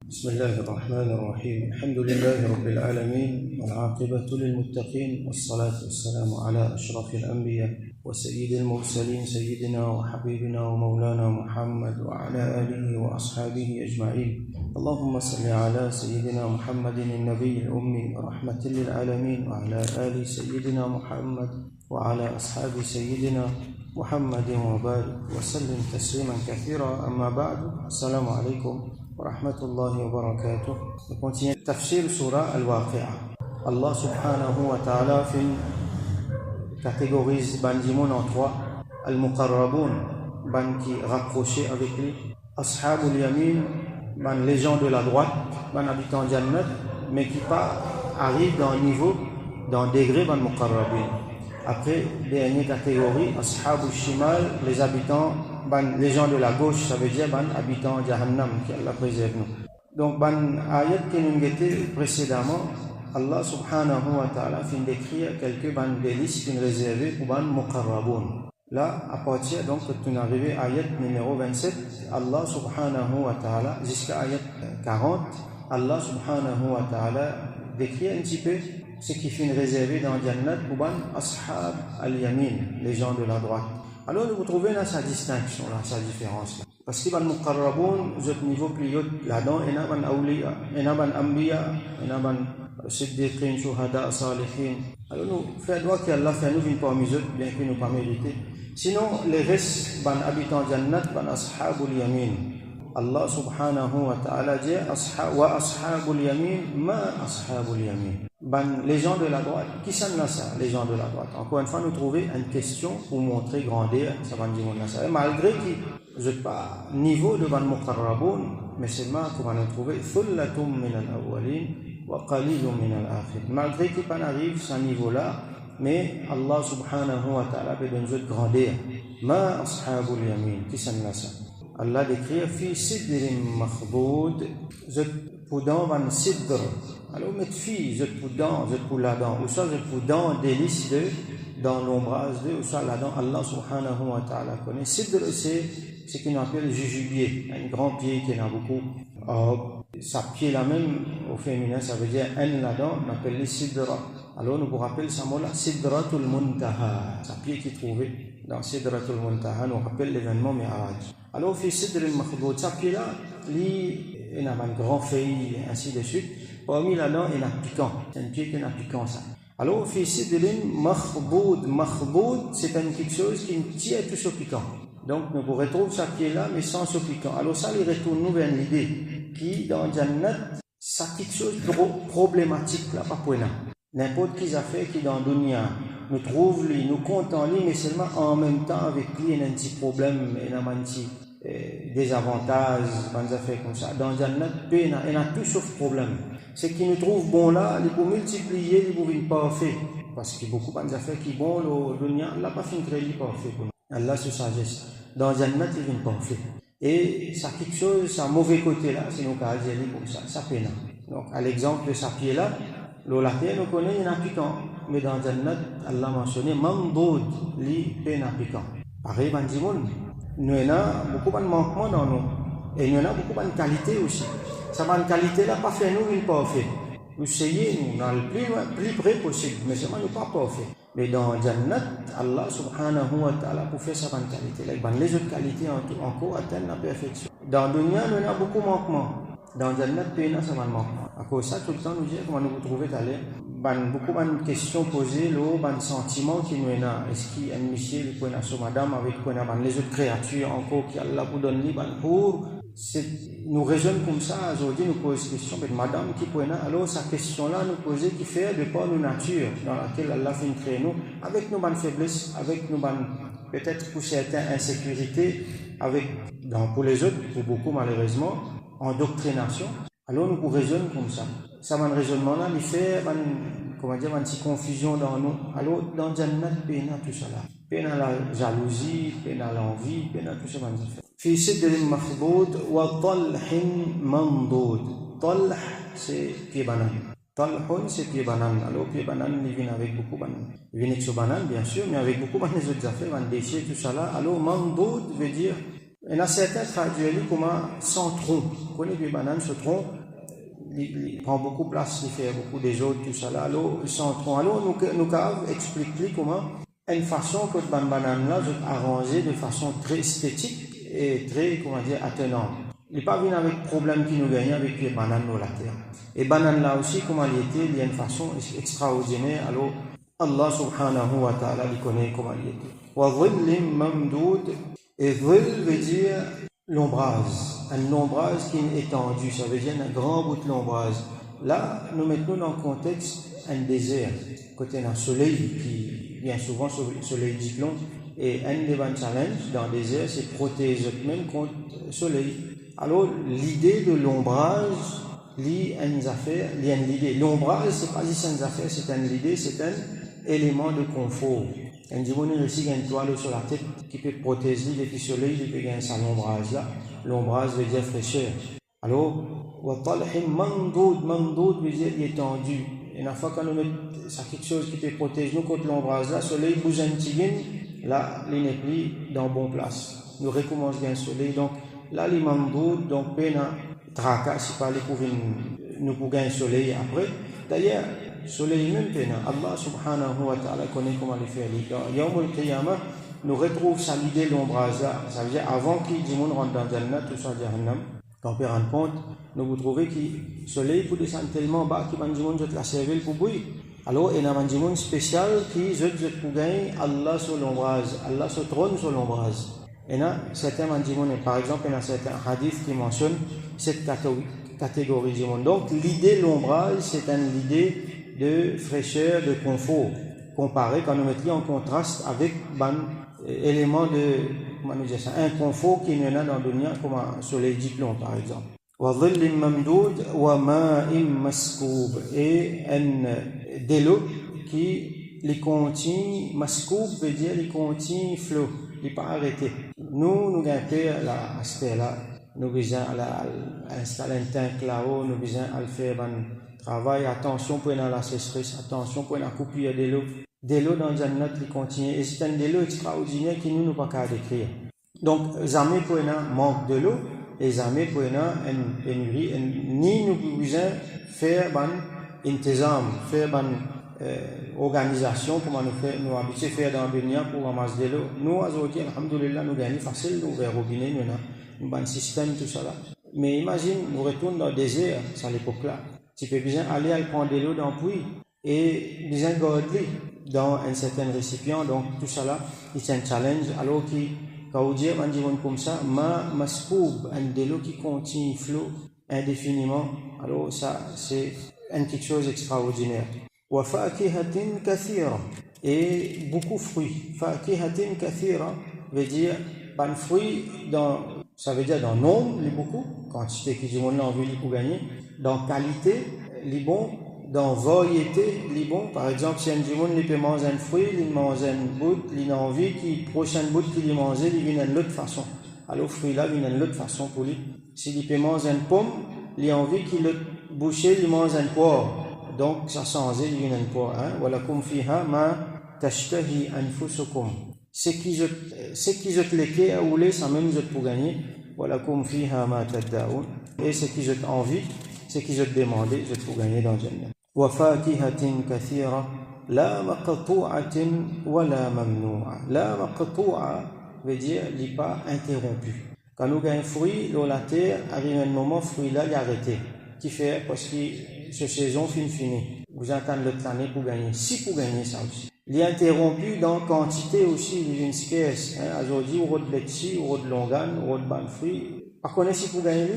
بسم الله الرحمن الرحيم. الحمد لله رب العالمين والعاقبة للمتقين والصلاة والسلام على أشرف الأنبياء وسيد المرسلين سيدنا وحبيبنا ومولانا محمد وعلى آله وأصحابه أجمعين. اللهم صل على سيدنا محمد النبي الأمي رحمة للعالمين وعلى آل سيدنا محمد وعلى أصحاب سيدنا محمد وبارك وسلم تسليما كثيرا. أما بعد، السلام عليكم ورحمة الله وبركاته. On continue tafsir surah Al-Waqi'ah. Allah subhanahu wa ta'ala catégorise ban dimon en trois: Al-Muqarraboun, ban qui rapproché avec lui; Ashabul Yamin, ban les gens de la droite, ban habitants Jannat, mais qui pas arrivent dans un niveau, dans un degré ban Muqarraboun. Après, dernière catégorie, Ashabul Shimal, les habitants, les gens de la gauche, ça veut dire ban habitants Jahannam, qui Allah préserve nous. Donc, ban ayat que nous avons précédemment, Allah subhanahu wa ta'ala fin d'écrire quelques ban délices qui sont réservées pour ban Muqarraboun. Là, à partir donc de arrivé à ayat numéro 27, Allah subhanahu wa ta'ala, jusqu'à ayat 40, Allah subhanahu wa ta'ala décrit un petit peu ce qui finit réservé dans Jannat pour ban Ashab al-Yamin, les gens de la droite. Alors vous trouvez là sa distinction, là, sa différence là. Parce que ban Muqarraboun, ce niveau plus haut là-dedans, il y a ban Awliya, il y a ban Anbiya, il y a ban Siddiqin, Shuhada, Salihin. Alors nous faisons droit qu'Allah fait nous une parmi eux, bien que nous pas mérité. Sinon, les restes, ban habitants Jannat, ban Ashabul Yamin. Allah subhanahu wa ta'ala dit wa Ashabul Yamin, ma Ashabul Yamin. Les gens de la droite, qui sont là ça, les gens de la droite? Encore une fois, nous trouvons une question pour montrer grandeur, ça va dire ça. Et malgré qu'ils n'ont pas niveau de ban Muqarraboun, mais seulement qu'on va nous trouver Thullatum min al-awwalin wa qalilum min al-akhirin. Malgré qu'ils n'arrivent à ce niveau-là, mais Allah subhanahu wa ta'ala peut donner une grandeur. Ma Ashabul Yamin, qui sont là ça? Allah décrit fi sidrin makhboud, pour dans van sidr. Alors mettre fi, pour dans, pour là-dedans, ou ça pour dans délice de, dans l'ombrage de, ou ça là-dedans, Allah subhanahu wa ta'ala connaît. Sidr, c'est ce qu'on appelle le jujubier, un grand pied qui en a beaucoup. Sa pied là même, au féminin, ça veut dire un là-dedans, on appelle les sidra. Alors nous vous rappelons ça mot là, Sidratul Muntaha, sa pied qui est trouvé dans Sidratul Muntaha, nous rappelle l'événement Mi'raj. Alors, fi sidrin makhboud, sa pied là, il y a un grand feuille, ainsi de suite. Parmi là-dedans, il y a un piquant. C'est un pied qui a un piquant, ça. Alors, fi sidrin makhboud, c'est quelque chose qui tient tout ce piquant. Donc, nous retrouvons sa pied là, mais sans ce piquant. Alors, ça, il retourne nous vers l'idée qui, dans Jannat, ça quelque chose de problématique là, pas pour nous. N'importe qui a fait qui dans Dunya, nous trouve lui, nous compte en lui, mais seulement en même temps avec lui, il y a un petit problème, il y a un petit désavantage, des affaires comme ça. Dans Jannat, il y a tout sauf problème. Ce qui nous trouve bon là, il faut multiplier, il faut une parfait. Parce qu'il y a beaucoup d'affaires qui sont bonnes, au Dunya, Allah n'a pas fait une crédit parfait. Allah se sagesse. Dans Jannat, il vient parfait. Et ça quelque chose, ça mauvais côté là, c'est nos cas, comme ça, ça peine. Donc, à l'exemple de sa pied là, la terre, nous connaissons, il y a un piquant. Mais dans Jannat, Allah mentionné Mamdoud, li peine à piquant. Pareil, nous avons beaucoup de manquements dans nous. Et nous avons beaucoup de qualité aussi. Ça va une qualité là, pas fait nous une parfait. Nous essayons, nous dans le plus près possible, mais c'est pas nous pas parfait. Mais dans Jannat, Allah subhanahu wa ta'ala pour faire ça une qualité là. Les autres qualités encore atteignent la perfection. Dans Dunya, nous avons beaucoup de manquements. Dans Jannat, peine ça va le manquement. À cause de ça, tout le temps, nous disons comment nous vous trouvez à l'air. Beaucoup de questions posées, des sentiments qui nous ont. Est-ce qu'il y a un monsieur qui peut être madame avec les autres créatures encore qui Allah vous donne libre pour nous raisonnons comme ça. Aujourd'hui, nous posons question mais madame qui peut être. Alors, sa question-là nous posait qui fait de par nos natures dans laquelle Allah fait créer nous, avec nos bonnes faiblesses, avec nos bonnes, peut-être pour certains, insécurités, pour les autres, pour beaucoup malheureusement, endoctrination. Alors, nous raisonnons comme ça. Ça, un raisonnement-là, il fait une petite confusion dans nous. Alors, dans Jannat, il y a tout ça là. Il y a la jalousie, il y a l'envie, il y a tout ça. Fi sidrin makhboud wa talhin mandoud. Talh, c'est pied banane. Talhun, c'est pied banane. Alors, pied banane, il vient avec beaucoup de banane. Il vient avec ce banane, bien sûr, mais avec beaucoup de autres affaires, des déchets, tout ça là. Alors, mandoud veut dire Il y en a certains traduisent comment sans tronc. Vous connaissez les bananes, ce tronc, il prend beaucoup de place, il fait beaucoup des autres, tout ça là. Alors, sans tronc. Alors, nous expliquer comment une façon que les bananes là sont arrangées de façon très esthétique et très, comment dire, attenante. Il n'est pas venu avec problème qui nous gagne avec les bananes dans la terre. Et bananes là aussi, comment il était, il y a une façon extraordinaire. Alors, Allah subhanahu wa ta'ala, il connaît comment il était. Wa dhillim mamdoud. Et dhil veut dire l'ombrage. Un ombrage qui est étendu. Ça veut dire un grand bout de l'ombrage. Là, nous mettons dans le contexte un désert. Côté d'un soleil qui, bien souvent, soleil diplôme. Et un des bons challenges dans le désert, c'est protéger même contre le soleil. Alors, l'idée de l'ombrage, l'idée. L'ombrage, c'est pas juste une affaire, c'est une idée, c'est un élément de confort. Un dimanche, il y a une toile sur la tête qui peut protéger depuis le soleil, il peut gagner sa l'ombrage là. L'ombrage veut dire fraîcheur. Alors, mandoud veut dire étendu. Et une fois qu'on nous met ça quelque chose qui peut protéger nous contre l'ombrage là, le soleil bouge un petit peu, là, il n'est plus dans bonne place. Nous recommençons bien le soleil, donc là, les mandoud, donc, pena, tracas, si pas les nous pour gagner le soleil après. D'ailleurs, le soleil même pena, Allah subhanahu wa ta'ala connaît comment le faire. Dans Yawm al-Qiyamah, nous retrouvons ça l'idée de l'ombrage là. Ça veut dire, avant qu'il dit, on rentre dans Jannat, tout ça, Jahannam, quand on peut rendre compte, nous vous trouvez que le soleil peut descendre tellement bas qu'il va nous la cervelle pour bouillir. Alors, il y a un monde spécial qui jette pour gagner Allah sur l'ombrage, Allah se trône sur l'ombrage. Et il y a certains mandimons, par exemple, il y a certains hadiths qui mentionnent cette catégorie du monde. Donc, l'idée de l'ombrage, c'est une idée de fraîcheur, de confort, comparé quand nous mettons en contraste avec un élément de, comment nous dire ça, un confort qui n'y en a dans le dunya, comme un soleil diplôme, par exemple. وَظِلٍّ مَمْدُودٍ وَمَاءٍ مَسْكُوبٍ et un délo qui les contient, maskoub veut dire les contient flot, il n'est pas arrêté. Nous gagnons là, à ce là, nous besoin à installer un tank là-haut, nous besoin à le faire un travail, attention pour la sécheresse, attention pour la coupure de l'eau. De l'eau dans une note, il continue, et c'est un de l'eau extraordinaire qui nous pas qu'à décrire. Donc, jamais pour un manque de l'eau, et jamais pour une pénurie, ni nous besoin faire un intésam, faire une organisation, comme nous habitués à faire dans le dunya pour ramasser de l'eau. Nous, aujourd'hui, alhamdoulilah, nous gagnons facile, nous ouvrons robinet, nous avons un système, tout ça là. Mais imagine, nous retournons dans le désert, c'est à l'époque-là. Tu peux bien aller prendre de l'eau dans le puits, et bien garder dans un certain récipient, donc tout ça là, c'est un challenge, alors quand on dit un divan comme ça, maskoub, un de l'eau qui contient flot indéfiniment, alors ça, c'est quelque chose d'extraordinaire. Wa fakihatin kathira, et beaucoup de fruits. Fakihatin kathira veut dire, ban fruits ça veut dire dans nombre, les beaucoup, quantité qui dit on a envie pour gagner, dans qualité, les bons, dans variété, les bons. Par exemple, si un dimanche, il peut manger un fruit, il mange un bout, il a envie qu'il prochaine bout qu'il mange, il vient d'une autre façon. Alors, le fruit là vient d'une autre façon pour lui. S'il peut manger une pomme, il a envie qu'il le bouche, il mange un poire. Donc, ça change, il vient d'une poire. Voilà, comme fiha ma tashtahi anfusukum. Ce qui jette les quais à rouler, ça même jette pour gagner. Voilà, comme fiha ma taddaoun. Et ce qui jette envie, ce qui jette demander, jette pour gagner dans le Jannah. وفاكهة كثيرة لا مقطوعة ولا ممنوعة. لا مقطوعة veut dire il n'est pas interrompu. Quand nous gagnons un fruit dans la terre, arrive un moment, le fruit là, il est arrêté. Qui fait parce que cette saison finie. Vous attendez l'autre année pour gagner. Si pour gagner ça aussi. Il est interrompu dans quantité aussi, il y a une scarce. Aujourd'hui, on a de letchi, on a de longan, on a de ban fruit. Par contre, si pour gagner,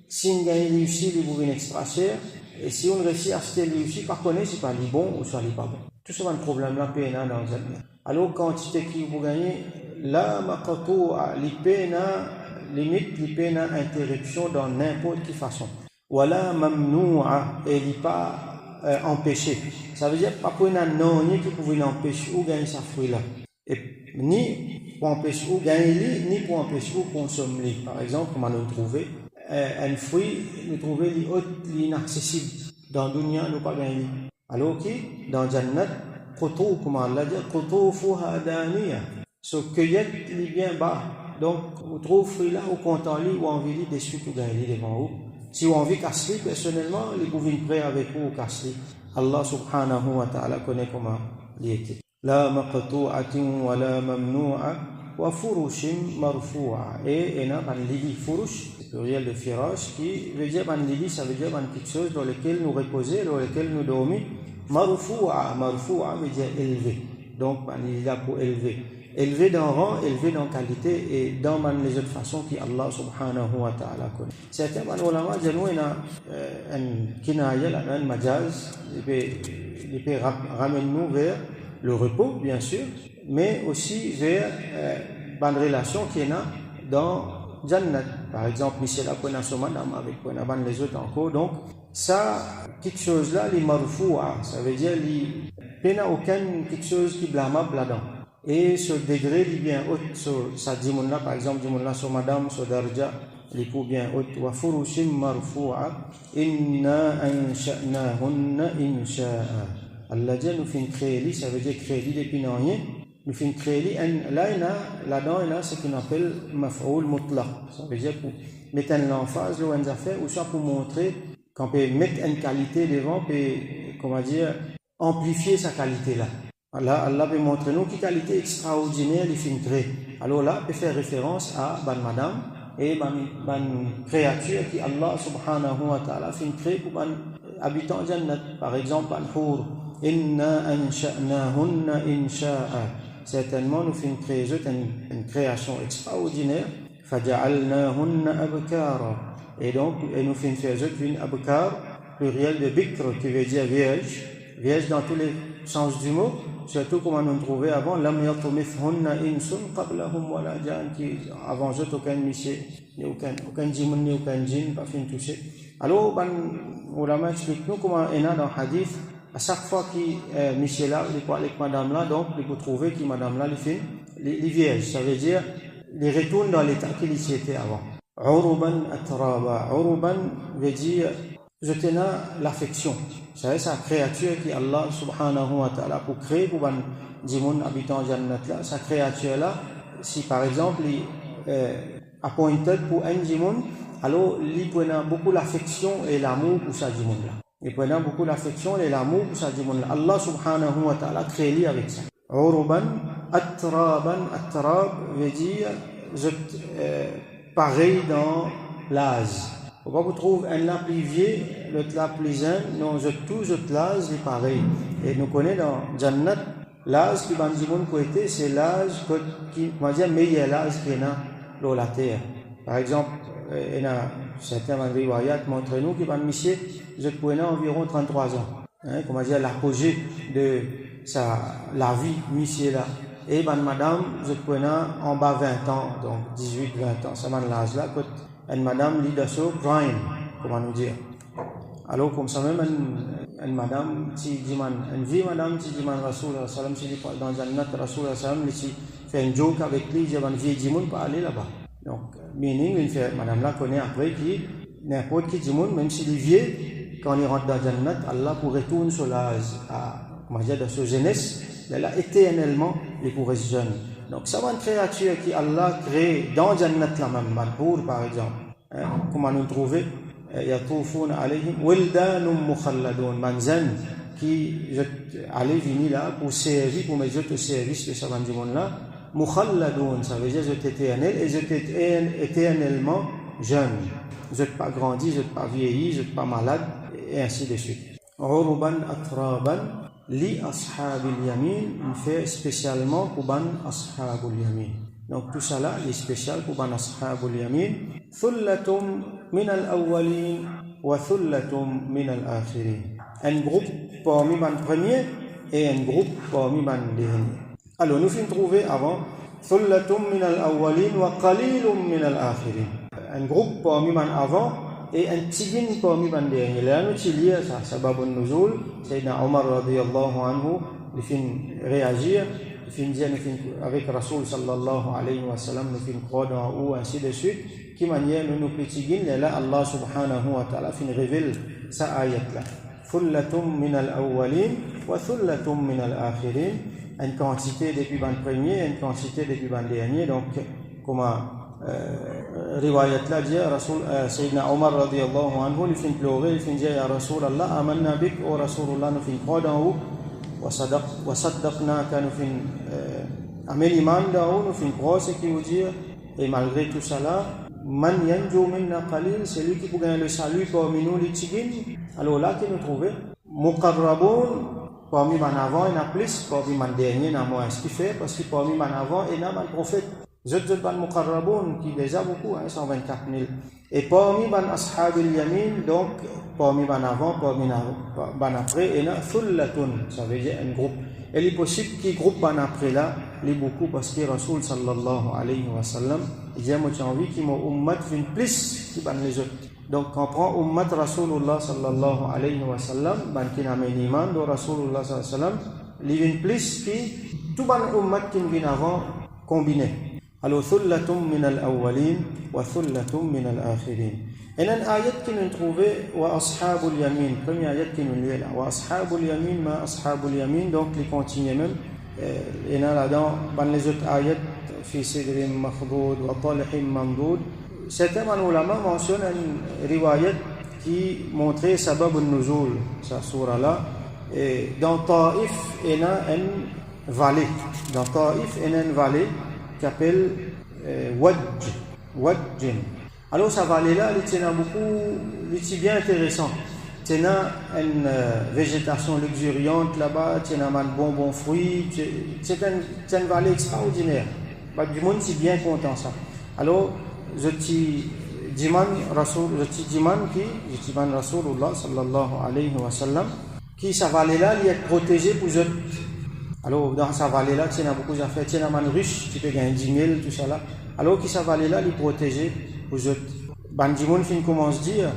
si on gagne réussi, il vous vient extra cher. Et si on réussit à acheter les aussi, par contre, c'est pas les bons ou soit les pas bons. Tout ça, un problème là, péna dans le jardin. Alors, quantité qui vous gagnez, là, maqatou, les péna, limite, les péna interruption dans n'importe quelle façon. Voilà, mamnoua, et il n'est pas empêché. Ça veut dire, pas pour un non, ni qui pouvait l'empêcher ou gagner sa fruit là. Et ni pour empêcher ou gagner, ni pour empêcher ou consommer. Par exemple, comment nous trouver un fruit, nous trouver l'inaccessible. Dans le dunya, nous pas gagner. Alors que dans Jannat, kotou, comment Allah dit, kotou fuha daniya. So cueillette, il est bien bas. Donc, vous trouvez là, au content, ou envie des suites ou gagner devant vous. Si vous envie casser, personnellement, les pouvez prêt avec vous ou casser. Allah subhanahu wa ta'ala connaît comment il était. La maqtu'atin wa la mamnu'a wa furushim marfu'a. Et il y a un lili furush, le pluriel de firash, qui veut dire un lili, ça veut dire quelque chose dans lequel nous reposer, dans lequel nous dormir. Marfu'a veut dire élevé. Donc, il est là pour élever. Élevé dans rang, élevé dans qualité et dans les autres façons qui Allah subhanahu wa ta'ala connaît. Certains ulama disent nous il y a un kinaya, un majaz, il peut ramener nous vers le repos, bien sûr, mais aussi vers une relation qu'il y a dans Jannat. Par exemple, Michel a son madame avec les autres encore. Donc, ça, quelque chose là, les marfoua, ça veut dire qu'il n'y a aucun quelque chose qui est blâmable là-dedans. Et ce degré est bien haut, ça dit mon là, par exemple, dit mon là, sur madame, sur darja, les pour bien haut. Wa furushim marfu'a, inna ansha'nahunna insha'a. Allah dit, nous faisons créer, ça veut dire créer depuis non rien. Nous faisons créer, là-dedans, il y a ce qu'on appelle maf'oul mutlaq. Ça veut dire pour mettre l'emphase, là, on a fait, ou soit pour montrer qu'on peut mettre une qualité devant, peut, comment dire, amplifier sa qualité là. Allah peut montrer nous quelle qualité extraordinaire il fait créer. Alors là, peut faire référence à ban madame et ban créature qui Allah subhanahu wa ta'ala fait créer pour ban habitant Jannat. Par exemple, ban hur. Inna ansha'nahunna insha'a. Certainement, nous faisons créer une création extraordinaire. Faja'alnahunna abkara. Et donc, nous faisons faire une abkar, pluriel de bikr, qui veut dire vierge. Vierge dans tous les sens du mot. Surtout comme on trouvait avant, lam yatumithunna insun qablahum wala jan, qui avant eux aucun monsieur, ni aucun djinn, ni aucun djinn, pas fin touché. Alors, ulama explique nous comment il y a dans hadith, à chaque fois que monsieur là, il parle avec madame là, donc il peut trouver que madame là, les vierges, ça veut dire, les retourne dans l'état qu'il y était avant. Uruban atraba. Uruban veut dire, je tenais l'affection. C'est sa créature qui Allah subhanahu wa ta'ala pour créer pour ban djimoun habitant Jannat là, sa créature là, si par exemple il appointed pour un djimoun, alors il prenait beaucoup l'affection et l'amour pour sa djimoun là. Il prenait beaucoup l'affection et l'amour pour sa djimoun là. Allah subhanahu wa ta'ala crée lui avec ça. Uruban atraban, atrab veut dire pareil dans l'âge. Pourquoi vous trouvez un là plus vieux, l'autre là plus jeune? Non, tous autres l'âge est pareil. Et nous connaissons dans Jannat, l'âge qui va nous c'est l'âge qui, on va dire, meilleur l'âge qui est dans la terre. Par exemple, il y a certains riwayat montrent nous qui va monsieur, je pourrais environ 33 ans. Hein, comment dire, l'apogée de la vie, monsieur là. Et madame, je pourrais en bas 20 ans, donc 18-20 ans, ça va l'âge là. Une madame leadership prime, comment nous dire. Alors comme ça même une madame qui dit une vie madame qui dit Rasoul sallam si dans Jannat Rasoul sallam qui fait un joke avec lui, j'ai une vie dit moun pas aller là-bas. Donc meaning une fait madame là connaît après qui n'importe qui dit moun même s'il est vieux quand il rentre dans Jannat, Allah pour retourner sur l'âge à comment dire dans sa jeunesse, là éternellement il pourrait se jeune. Donc, ça va une créature qui Allah crée dans Jannat la même, Manhour par exemple. Comment nous trouver? Yatoufun alayhim wildanum mukhalladun, manzan qui allait venir là pour servir, pour mes autres services de ce monde là. Mukhalladun, ça veut dire je suis éternel et je suis éternellement jeune. Je n'ai pas grandi, je n'ai pas vieilli, je n'ai pas malade, et ainsi de suite. Uruban atraban. Li ashabil yamin, on fait spécialement pour ban ashabul yamin. Donc tout ça là, est spécial pour ban ashabul yamin. Thullatum min al-awwalin wa thullatum min al-akhirin. Un groupe parmi ban premier et un groupe parmi ban dernier. Alors nous finissons trouver avant thullatum min al-awwalin wa qalilum min al-akhirin. Un groupe parmi ban avant et un petit guin parmi ban dernier. Là nous lié ça, sababun nuzul. Sayyidina Omar radiyallahu anhu, il fait réagir, il fait dire avec Rasoul sallallahu alayhi wa sallam, il fait croire dans ou ainsi de suite. Qui manière nous petit guin, là Allah subhanahu wa ta'ala fait révèle sa ayat là. Thullatum min al-awwalin wa thullatum min al-akhirin. Une quantité depuis ban premier, une quantité depuis ban dernier. Donc riwayat là dit Rasul Sayyidina Omar radiyallahu anhu il fin pleurer il fin dire ya Rasul Allah amanna bik o Rasulullah nous fin croire dans vous wa saddaqnaka nous fin amen iman dans vous nous fin croire ce qui veut dire et malgré tout ça là man yanju minna qalil c'est lui qui peut gagner le salut parmi nous les tigin alors là qui nous trouver muqarrabun parmi man avant et na plus parmi man dernier na moins ce qui fait parce que parmi man avant et na man prophète Zot ban muqarrabun qui déjà beaucoup 124 000 et parmi ban ashabil yamin donc parmi ban avant parmi ban après et na thullatun ça veut dire un groupe et il est possible qui groupe ban après là les beaucoup parce que Rasul sallallahu alayhi wa sallam il dit moi j'ai envie qui mon ummat vient plus qui ban les autres donc quand on prend ummat Rasulullah sallallahu alayhi wa sallam ban qui n'a même iman de Rasulullah sallallahu alayhi wa sallam il vient plus qui tout ban ummat qui vient avant combiné. Alors, thullatum min al-awwalin wa thullatum min al-akhirin. Et une ayat qui nous trouvait wa ashabul yamin. Première ayat qui nous lit là. Wa ashabul yamin ma ashabul yamin. Donc, les continuer même. Et là-dedans, dans les autres ayats, fi sidrin makhdoud wa talihim mamdoud. Certains ulama mentionnent une riwayat qui montrait sabab al-nuzul, sa surah là. Et dans Taif, il y a une vallée. Dans Taif, il y a une vallée qui s'appelle Wadjin. Alors, sa vallée-là, elle est bien intéressante. Il y a une végétation luxuriante là-bas, il y a un bon fruit. C'est une vallée extraordinaire. Du monde, c'est bien content ça. Alors, je dis Rasulullah sallallahu alayhi wa sallam, qui sa vallée-là, elle est protégée pour eux. Alors, dans sa vallée-là, il y a beaucoup d'affaires. Il y a un man riche qui peut gagner 10 000, tout ça là. Alors, qui sa vallée-là, il est protégé pour eux. Bandimoun fin commence à dire,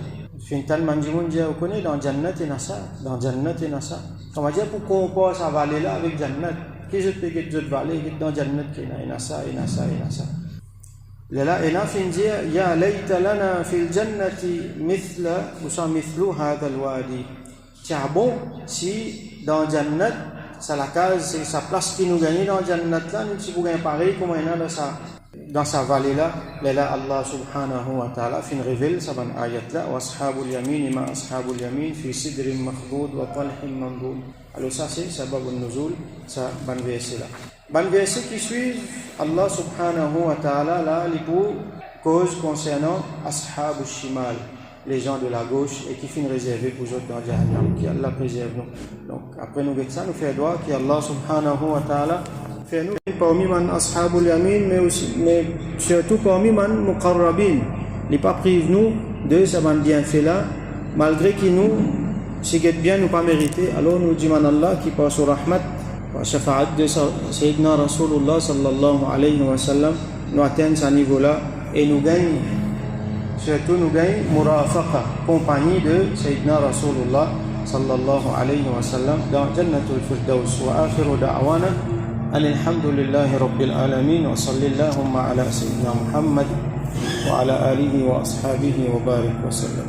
fin tan bandimoun dit, vous connaissez, dans Jannat et Nasa, dans Jannat et Nasa. On va dire, pour qu'on compare sa vallée-là avec Jannat, qui je peux gagner d'autres vallées, dans Jannat et Nasa, et Nasa, et Nasa. Là, et là, fin dire, ya layta lana fil jannati mithla, ou sans mithlu hadha al-wadi. Tiens, bon, si dans Jannat, c'est la case, c'est sa place qui nous gagne dans Jannat là, nous si vous gagnez pareil comme il y a dans sa vallée là, là Allah subhanahu wa ta'ala fin révèle ça ban ayat là wa ashabul yamin ma ashabul yamin fi sidrin makhdoud wa talhin mamdoud. Alors ça c'est sabab al-nuzul, ça ban verset là. Ban verset qui suit Allah subhanahu wa ta'ala là les pour cause concernant ashabul shimal, les gens de la gauche et qui finissent réservés pour eux dans Jahannam, qui Allah préserve nous. Donc après nous ça, nous faisons droit que Allah subhanahu wa ta'ala fait nous parmi man ashabul yamin, mais surtout parmi man muqarrabin. Il n'est pas prive nous de ce bienfait là, malgré qu'il nous, si bien nous pas mérité, alors nous disons Allah qui passe au rahmat, par shafa'at de Sayyidina Rasulullah sallallahu alayhi wa sallam, nous atteignons ce niveau là et nous gagnons. Surtout nous gagnons murafaqa, compagnie de Sayyidina Rasulullah sallallahu alayhi wa sallam dans Jannatul Firdaus. Wa akhiru da'wana alhamdulillahi rabbil alamin wa sallallahu ala Sayyidina Muhammad wa ala alihi wa ashabihi wa barik wa sallam.